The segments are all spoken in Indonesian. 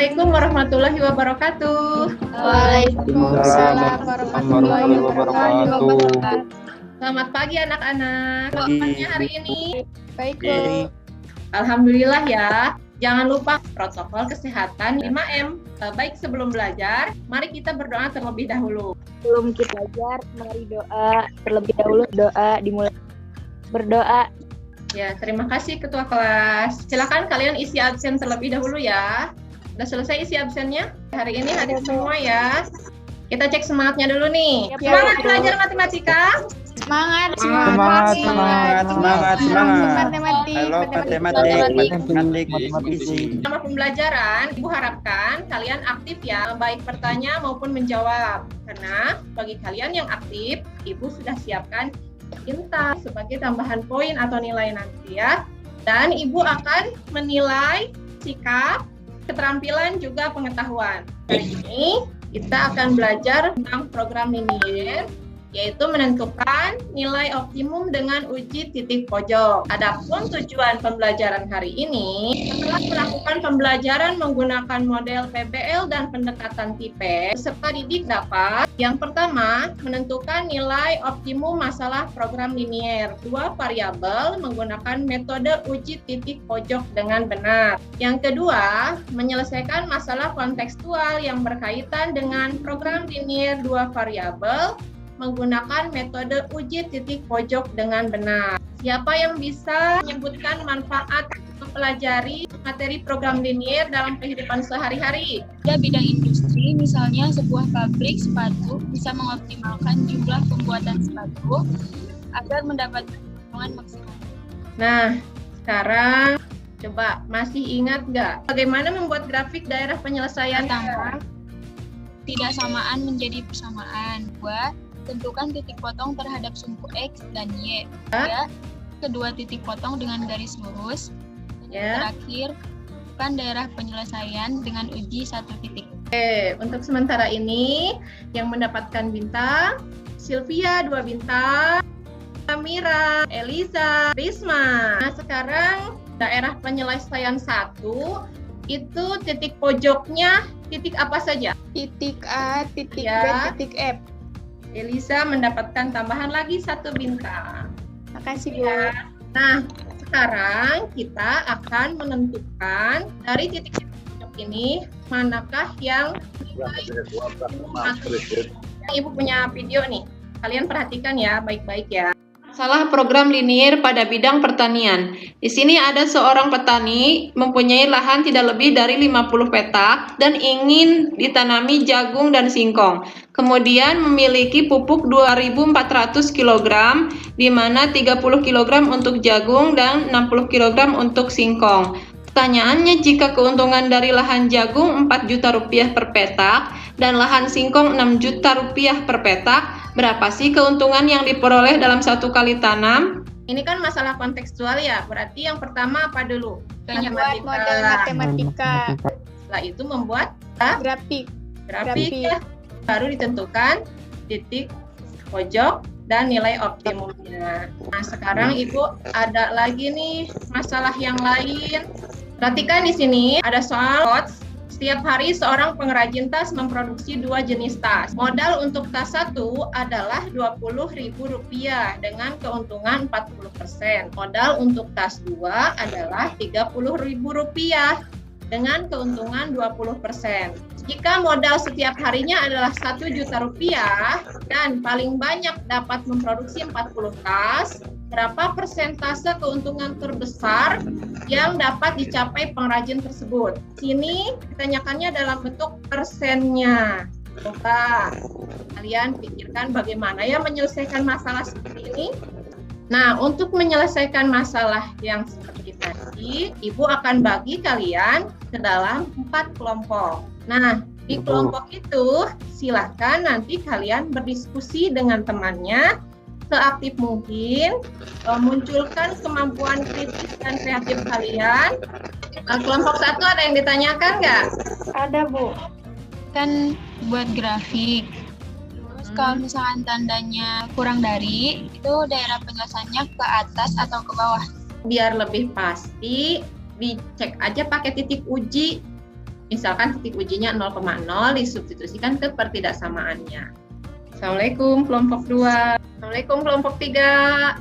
Assalamualaikum warahmatullahi wabarakatuh. Waalaikumsalam warahmatullahi wabarakatuh. Selamat pagi anak-anak. Kabarnya hari ini? Baik, Bu. Alhamdulillah ya. Jangan lupa protokol kesehatan 5M. Baik, sebelum belajar, mari kita berdoa terlebih dahulu. Sebelum kita belajar, mari doa. Terlebih dahulu doa dimulai. Berdoa. Ya, terima kasih Ketua Kelas. Silakan kalian isi absen terlebih dahulu ya. Sudah selesai isi absennya? Hari ini hadir semua ya. Kita cek semangatnya dulu nih. Semangat belajar matematika. Semangat. Matematik. Selama pembelajaran, Ibu harapkan kalian aktif ya, baik bertanya maupun menjawab. Karena bagi kalian yang aktif, Ibu sudah siapkan tinta sebagai tambahan poin atau nilai nanti ya. Dan Ibu akan menilai sikap, keterampilan, juga pengetahuan. Hari ini kita akan belajar tentang program linear, yaitu menentukan nilai optimum dengan uji titik pojok. Adapun tujuan pembelajaran hari ini, setelah melakukan pembelajaran menggunakan model PBL dan pendekatan tipe, peserta didik dapat yang pertama, menentukan nilai optimum masalah program linear, 2 variabel menggunakan metode uji titik pojok dengan benar. Yang kedua, menyelesaikan masalah kontekstual yang berkaitan dengan program linear 2 variabel menggunakan metode uji titik pojok dengan benar. Siapa yang bisa menyebutkan manfaat mempelajari materi program linear dalam kehidupan sehari-hari? Pada bidang industri, misalnya sebuah pabrik sepatu bisa mengoptimalkan jumlah pembuatan sepatu agar mendapatkan keuntungan maksimal. Nah, sekarang coba masih ingat nggak bagaimana membuat grafik daerah penyelesaian? Pertama, tidak samaan menjadi persamaan. 2. Tentukan titik potong terhadap sumbu X dan Y. 3. Kedua titik potong dengan garis lurus. Dan terakhir, tentukan daerah penyelesaian dengan uji 1 titik. Oke, untuk sementara ini yang mendapatkan bintang, Sylvia 2 bintang, Mira, Eliza, Risma. Nah, sekarang daerah penyelesaian 1 itu titik pojoknya titik apa saja? Titik A, titik Ya. B, titik F. Elisa mendapatkan tambahan lagi 1 bintang. Makasih, Bu. Ya. Nah, sekarang kita akan menentukan dari titik-titik pojok ini manakah yang Ibu punya video nih. Kalian perhatikan ya, baik-baik ya. Salah program linear pada bidang pertanian. Di sini ada seorang petani mempunyai lahan tidak lebih dari 50 petak dan ingin ditanami jagung dan singkong. Kemudian memiliki pupuk 2.400 kg, di mana 30 kg untuk jagung dan 60 kg untuk singkong. Pertanyaannya, jika keuntungan dari lahan jagung 4 juta rupiah per petak dan lahan singkong 6 juta rupiah per petak, berapa sih keuntungan yang diperoleh dalam 1 kali tanam? Ini kan masalah kontekstual ya, berarti yang pertama apa dulu? Membuat model matematika. Setelah itu membuat Grafik. grafik ya. Baru ditentukan titik pojok dan nilai optimumnya. Nah, sekarang Ibu ada lagi nih masalah yang lain. Perhatikan di sini ada soal quotes. Setiap hari seorang pengrajin tas memproduksi 2 jenis tas. Modal untuk tas 1 adalah Rp20.000 dengan keuntungan 40%. Modal untuk tas 2 adalah Rp30.000 dengan keuntungan 20%. Jika modal setiap harinya adalah 1 juta rupiah dan paling banyak dapat memproduksi 40 tas, berapa persentase keuntungan terbesar yang dapat dicapai pengrajin tersebut? Sini ditanyakannya dalam bentuk persennya. Coba kalian pikirkan bagaimana ya menyelesaikan masalah seperti ini. Nah, untuk menyelesaikan masalah yang seperti tadi, Ibu akan bagi kalian ke dalam 4 kelompok. Nah, di kelompok itu silahkan nanti kalian berdiskusi dengan temannya seaktif mungkin, munculkan kemampuan kritis dan kreatif kalian. Kelompok 1 ada yang ditanyakan nggak? Ada, Bu. Kan buat grafik. Terus kalau misalkan tandanya kurang dari, itu daerah penjelasannya ke atas atau ke bawah? Biar lebih pasti, dicek aja pakai titik uji. Misalkan titik ujinya 0,0 disubstitusikan ke pertidaksamaannya. Assalamualaikum kelompok 2. Assalamualaikum kelompok 3.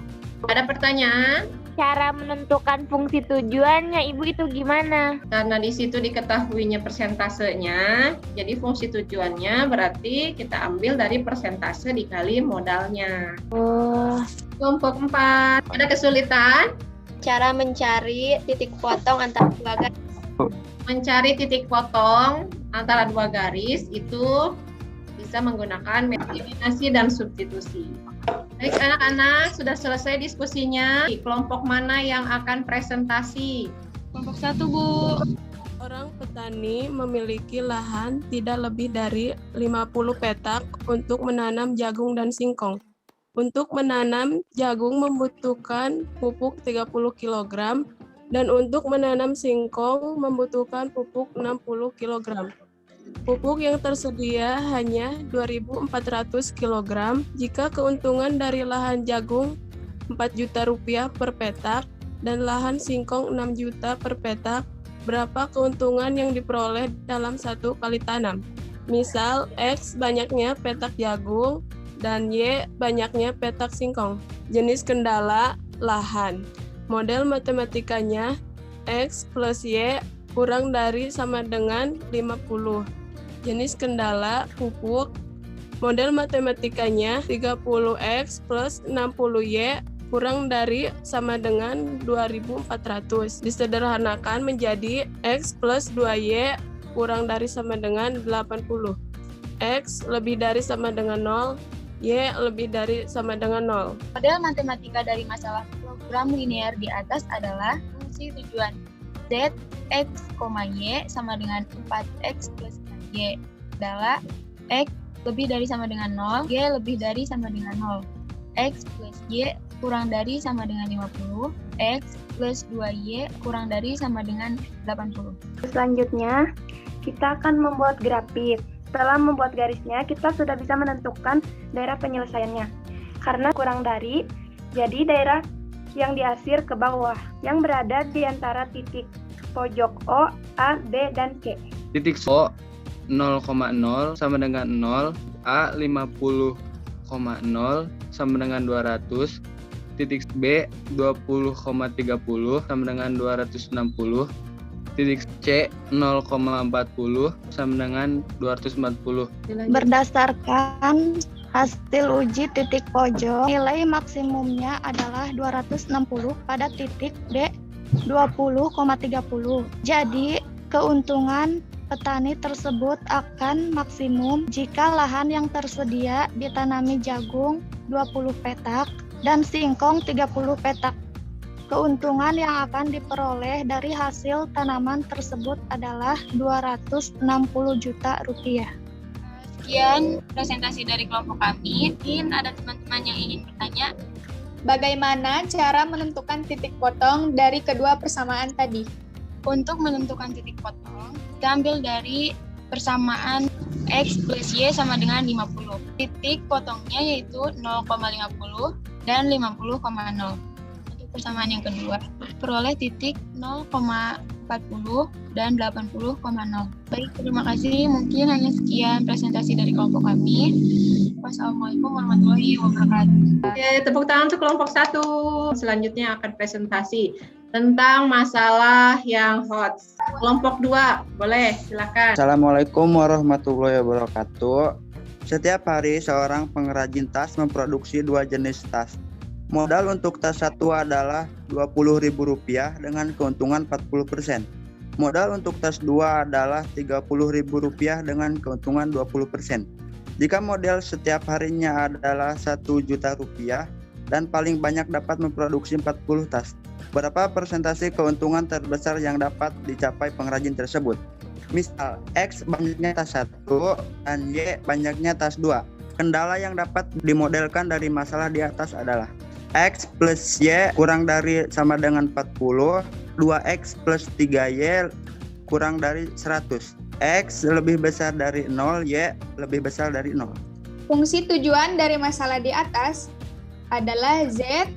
Ada pertanyaan? Cara menentukan fungsi tujuannya, Ibu, itu gimana? Karena di situ diketahuinya persentasenya, jadi fungsi tujuannya berarti kita ambil dari persentase dikali modalnya. Oh, Kelompok 4. Ada kesulitan? Cara mencari titik potong antara dua garis. Mencari titik potong antara dua garis itu bisa menggunakan metode eliminasi dan substitusi. Baik anak-anak, sudah selesai diskusinya. Kelompok mana yang akan presentasi? Kelompok 1, Bu. Orang petani memiliki lahan tidak lebih dari 50 petak untuk menanam jagung dan singkong. Untuk menanam jagung membutuhkan pupuk 30 kg dan untuk menanam singkong membutuhkan pupuk 60 kg. Pupuk yang tersedia hanya 2.400 kg. Jika keuntungan dari lahan jagung 4 juta rupiah per petak dan lahan singkong 6 juta per petak, berapa keuntungan yang diperoleh dalam satu kali tanam? Misal, X banyaknya petak jagung dan Y banyaknya petak singkong. Jenis kendala, lahan. Model matematikanya, X plus Y kurang dari sama dengan 50. Jenis kendala, pupuk. Model matematikanya, 30X plus 60Y kurang dari sama dengan 2.400. Disederhanakan menjadi X plus 2Y kurang dari sama dengan 80. X lebih dari sama dengan 0, Y lebih dari sama dengan 0. Model matematika dari masalah program linear di atas adalah fungsi tujuan. Z, X, Y sama dengan 4X plus Y. Adalah X lebih dari sama dengan 0, Y lebih dari sama dengan 0. X plus Y kurang dari sama dengan 50, X plus 2Y kurang dari sama dengan 80. Selanjutnya, kita akan membuat grafik. Setelah membuat garisnya, kita sudah bisa menentukan daerah penyelesaiannya. Karena kurang dari, jadi daerah yang diasir ke bawah, yang berada di antara titik pojok O, A, B, dan C. Titik O 0,0 sama dengan 0, A 50,0 sama dengan 200, titik B 20,30 sama dengan 260, titik C 0,40 sama dengan 240. Berdasarkan hasil uji titik pojok, nilai maksimumnya adalah 260 pada titik B 20,30. Jadi, keuntungan petani tersebut akan maksimum jika lahan yang tersedia ditanami jagung 20 petak dan singkong 30 petak. Keuntungan yang akan diperoleh dari hasil tanaman tersebut adalah 260 juta rupiah. Sekian presentasi dari kelompok kami. Mungkin ada teman-teman yang ingin bertanya. Bagaimana cara menentukan titik potong dari kedua persamaan tadi? Untuk menentukan titik potong, kita ambil dari persamaan X plus Y sama dengan 50. Titik potongnya yaitu 0,50 dan 50,0. Persamaan yang kedua, peroleh titik 0,40 dan 80,0. Baik, terima kasih. Mungkin hanya sekian presentasi dari kelompok kami. Wassalamualaikum warahmatullahi wabarakatuh. Oke, tepuk tangan untuk kelompok 1. Selanjutnya akan presentasi tentang masalah yang hot. Kelompok 2, boleh, silakan. Assalamualaikum warahmatullahi wabarakatuh. Setiap hari seorang pengrajin tas memproduksi 2 jenis tas. Modal untuk tas 1 adalah Rp20.000 dengan keuntungan 40%. Modal untuk tas 2 adalah Rp30.000 dengan keuntungan 20%. Jika modal setiap harinya adalah Rp1 juta dan paling banyak dapat memproduksi 40 tas, berapa persentase keuntungan terbesar yang dapat dicapai pengrajin tersebut? Misal, X banyaknya tas 1 dan Y banyaknya tas 2. Kendala yang dapat dimodelkan dari masalah di atas adalah X plus Y kurang dari sama dengan 40, 2X plus 3Y kurang dari 100. X lebih besar dari 0, Y lebih besar dari 0. Fungsi tujuan dari masalah di atas adalah Z,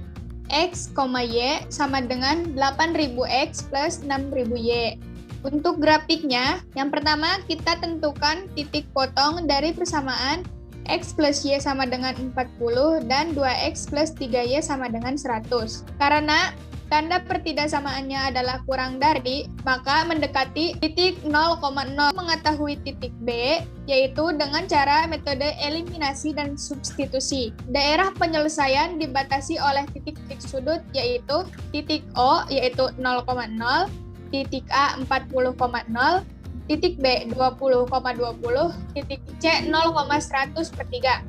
X, Y sama dengan 8.000X plus 6.000Y. Untuk grafiknya, yang pertama kita tentukan titik potong dari persamaan X plus Y sama dengan 40 dan 2X plus 3Y sama dengan 100. Karena tanda pertidaksamaannya adalah kurang dari, maka mendekati titik 0,0. Mengetahui titik B, yaitu dengan cara metode eliminasi dan substitusi. Daerah penyelesaian dibatasi oleh titik-titik sudut, yaitu titik O, yaitu 0,0, titik A 40,0, titik B 20,20, titik C 0,100/3.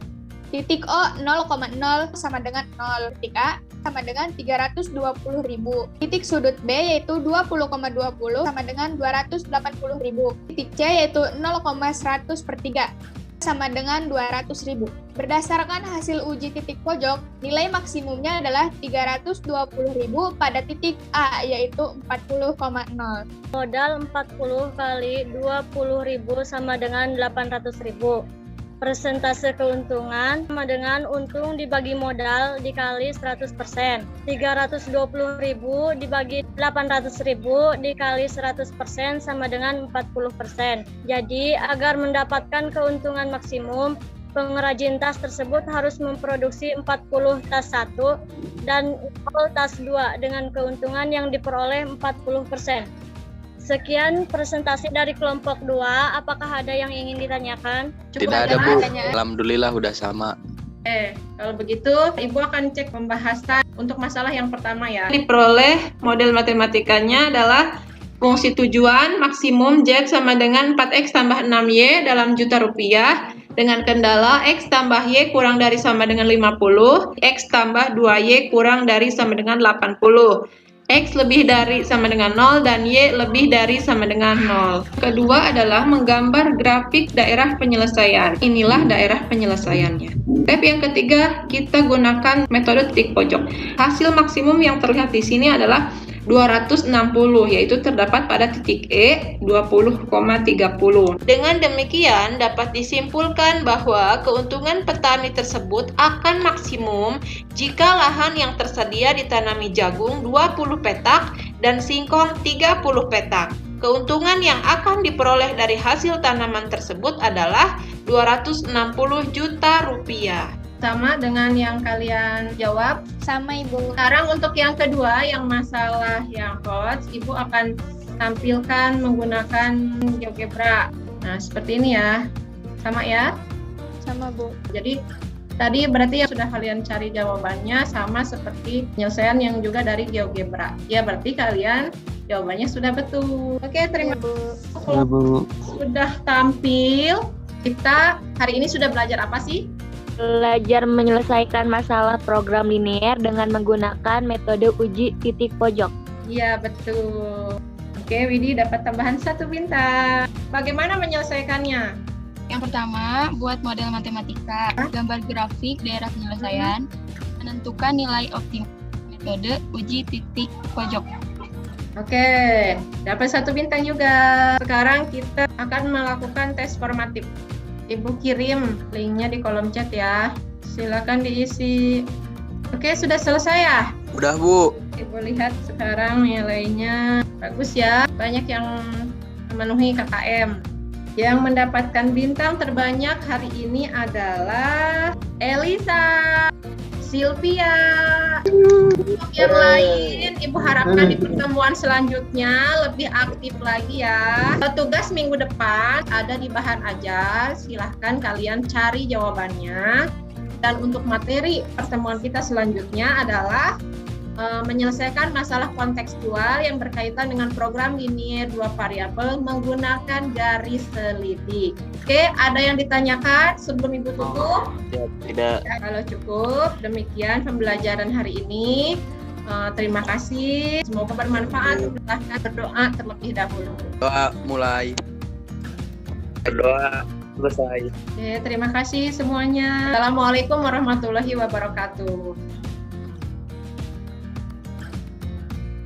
Titik O 0,0 sama dengan 0, titik A sama dengan 320.000. Titik sudut B yaitu 20,20 sama dengan 280.000. Titik C yaitu 0,100/3 sama dengan 200.000. Berdasarkan hasil uji titik pojok, nilai maksimumnya adalah 320.000 pada titik A yaitu 40,0. Modal 40 kali 20.000 sama dengan 800.000. Persentase keuntungan sama dengan untung dibagi modal dikali 100%. 320.000 dibagi 800.000 dikali 100% sama dengan 40%. Jadi agar mendapatkan keuntungan maksimum, pengrajin tas tersebut harus memproduksi 40 tas 1 dan 0 tas 2 dengan keuntungan yang diperoleh 40%. Sekian presentasi dari kelompok 2. Apakah ada yang ingin ditanyakan? Cukup Tidak ada, Bu. pertanyaan. Alhamdulillah udah sama. Kalau begitu, Ibu akan cek pembahasan untuk masalah yang pertama ya. Diperoleh model matematikanya adalah fungsi tujuan maksimum Z sama dengan 4X tambah 6Y dalam juta rupiah dengan kendala X tambah Y kurang dari sama dengan 50, X tambah 2Y kurang dari sama dengan 80. X lebih dari sama dengan 0 dan Y lebih dari sama dengan 0. Kedua adalah menggambar grafik daerah penyelesaian. Inilah daerah penyelesaiannya. Step yang ketiga, kita gunakan metode titik pojok. Hasil maksimum yang terlihat di sini adalah 260, yaitu terdapat pada titik E 20,30. Dengan demikian dapat disimpulkan bahwa keuntungan petani tersebut akan maksimum jika lahan yang tersedia ditanami jagung 20 petak dan singkong 30 petak. Keuntungan yang akan diperoleh dari hasil tanaman tersebut adalah 260 juta rupiah. Sama dengan yang kalian jawab? Sama, Ibu. Sekarang untuk yang kedua, yang masalah yang HOTS, Ibu akan tampilkan menggunakan GeoGebra. Nah, seperti ini ya. Sama ya? Sama, Bu. Jadi, tadi berarti yang sudah kalian cari jawabannya sama seperti penyelesaian yang juga dari GeoGebra. Ya, berarti kalian jawabannya sudah betul. Oke, terima kasih. Bu. Sudah tampil. Kita hari ini sudah belajar apa sih? Belajar menyelesaikan masalah program linear dengan menggunakan metode uji titik pojok. Iya, betul. Oke, Widi dapat tambahan 1 bintang. Bagaimana menyelesaikannya? Yang pertama, buat model matematika, gambar grafik daerah penyelesaian, menentukan nilai optimal, metode uji titik pojok. Oke, dapat 1 bintang juga. Sekarang kita akan melakukan tes formatif. Ibu kirim linknya di kolom chat ya. Silakan diisi. Oke, sudah selesai ya? Udah, Bu. Ibu lihat sekarang nilainya bagus ya. Banyak yang memenuhi KKM. Yang mendapatkan bintang terbanyak hari ini adalah Elisa, Sylvia. Untuk yang lain, Ibu harapkan di pertemuan selanjutnya lebih aktif lagi ya. Tugas minggu depan ada di bahan ajar, silahkan kalian cari jawabannya. Dan untuk materi pertemuan kita selanjutnya adalah menyelesaikan masalah kontekstual yang berkaitan dengan program linear 2 variabel menggunakan garis selidik. Oke, ada yang ditanyakan sebelum Ibu tutup? Tidak. Ya, kalau cukup, demikian pembelajaran hari ini. Terima kasih, semoga bermanfaat. Silahkan berdoa terlebih dahulu. Doa mulai. Berdoa selesai. Oke, terima kasih semuanya. Assalamualaikum warahmatullahi wabarakatuh.